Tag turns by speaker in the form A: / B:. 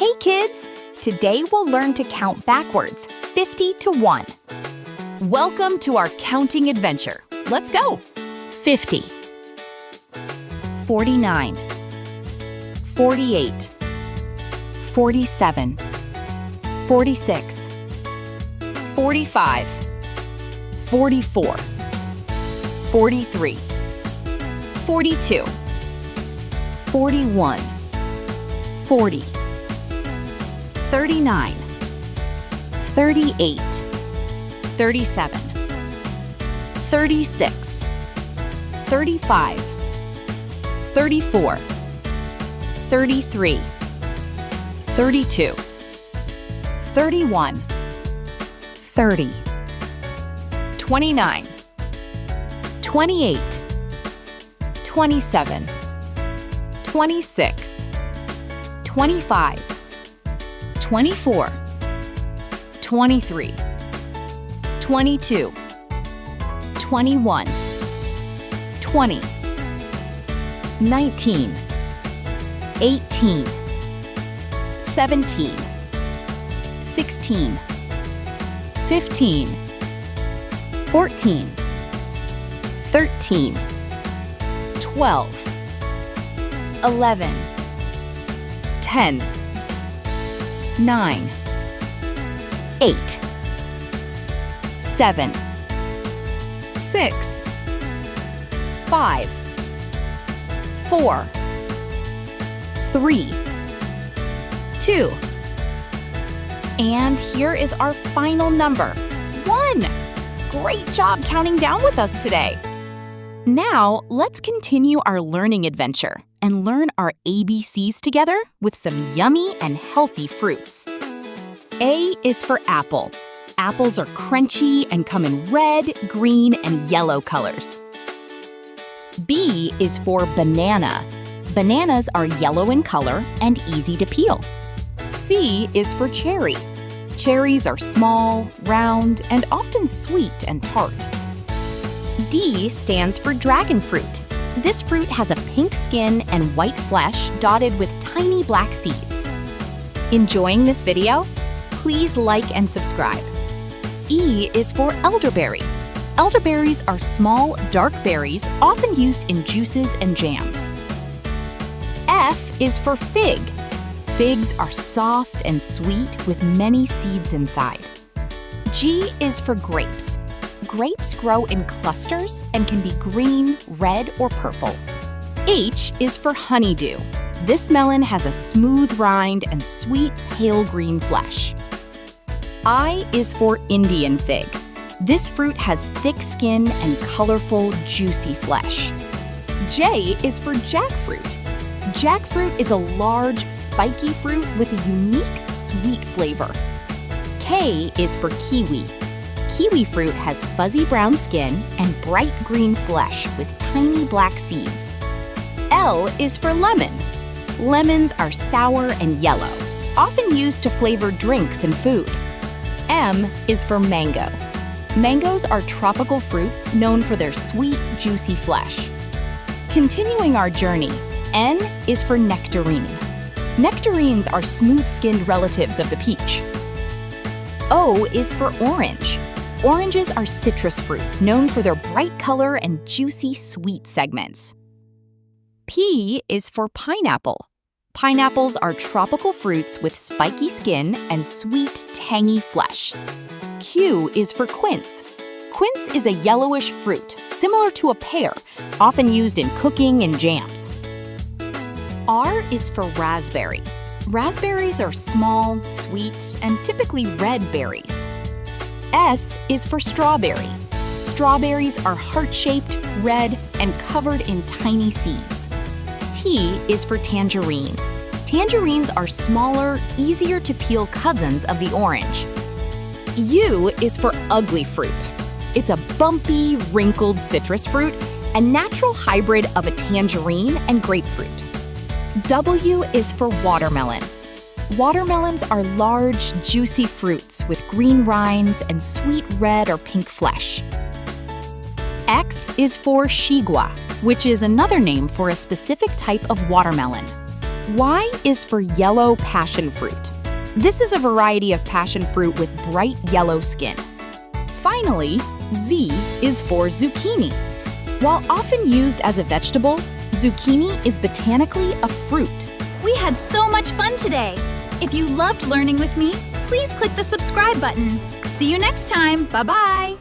A: Hey kids! Today we'll learn to count backwards, 50 to 1. Welcome to our counting adventure. Let's go! 50, 49, 48, 47, 46, 45, 44, 43, 42, 41, 40, 39, 38, 37, 36, 35, 34, 33, 32, 31, 30, 29, 28, 27, 26, 25, 24, 23, 22, 21, 20, 19, 18, 17, 16, 15, 14, 13, 12, 11, 10, 9, 8, 7, 6, 5, 4, 3, 2. And here is our final number, 1. Great job counting down with us today. Now, let's continue our learning adventure and learn our ABCs together with some yummy and healthy fruits. A is for apple. Apples are crunchy and come in red, green, and yellow colors. B is for banana. Bananas are yellow in color and easy to peel. C is for cherry. Cherries are small, round, and often sweet and tart. D stands for dragon fruit. This fruit has a pink skin and white flesh dotted with tiny black seeds. Enjoying this video? Please like and subscribe. E is for elderberry. Elderberries are small, dark berries often used in juices and jams. F is for fig. Figs are soft and sweet with many seeds inside. G is for grapes. Grapes grow in clusters and can be green, red, or purple. H is for honeydew. This melon has a smooth rind and sweet, pale green flesh. I is for Indian fig. This fruit has thick skin and colorful, juicy flesh. J is for jackfruit. Jackfruit is a large, spiky fruit with a unique, sweet flavor. K is for kiwi. Kiwi fruit has fuzzy brown skin and bright green flesh with tiny black seeds. L is for lemon. Lemons are sour and yellow, often used to flavor drinks and food. M is for mango. Mangoes are tropical fruits known for their sweet, juicy flesh. Continuing our journey, N is for nectarine. Nectarines are smooth-skinned relatives of the peach. O is for orange. Oranges are citrus fruits known for their bright color and juicy, sweet segments. P is for pineapple. Pineapples are tropical fruits with spiky skin and sweet, tangy flesh. Q is for quince. Quince is a yellowish fruit, similar to a pear, often used in cooking and jams. R is for raspberry. Raspberries are small, sweet, and typically red berries. S is for strawberry. Strawberries are heart-shaped, red, and covered in tiny seeds. T is for tangerine. Tangerines are smaller, easier to peel cousins of the orange. U is for ugly fruit. It's a bumpy, wrinkled citrus fruit, a natural hybrid of a tangerine and grapefruit. W is for watermelon. Watermelons are large, juicy fruits with green rinds and sweet red or pink flesh. X is for xigua, which is another name for a specific type of watermelon. Y is for yellow passion fruit. This is a variety of passion fruit with bright yellow skin. Finally, Z is for zucchini. While often used as a vegetable, zucchini is botanically a fruit.
B: We had so much fun today. If you loved learning with me, please click the subscribe button. See you next time. Bye-bye.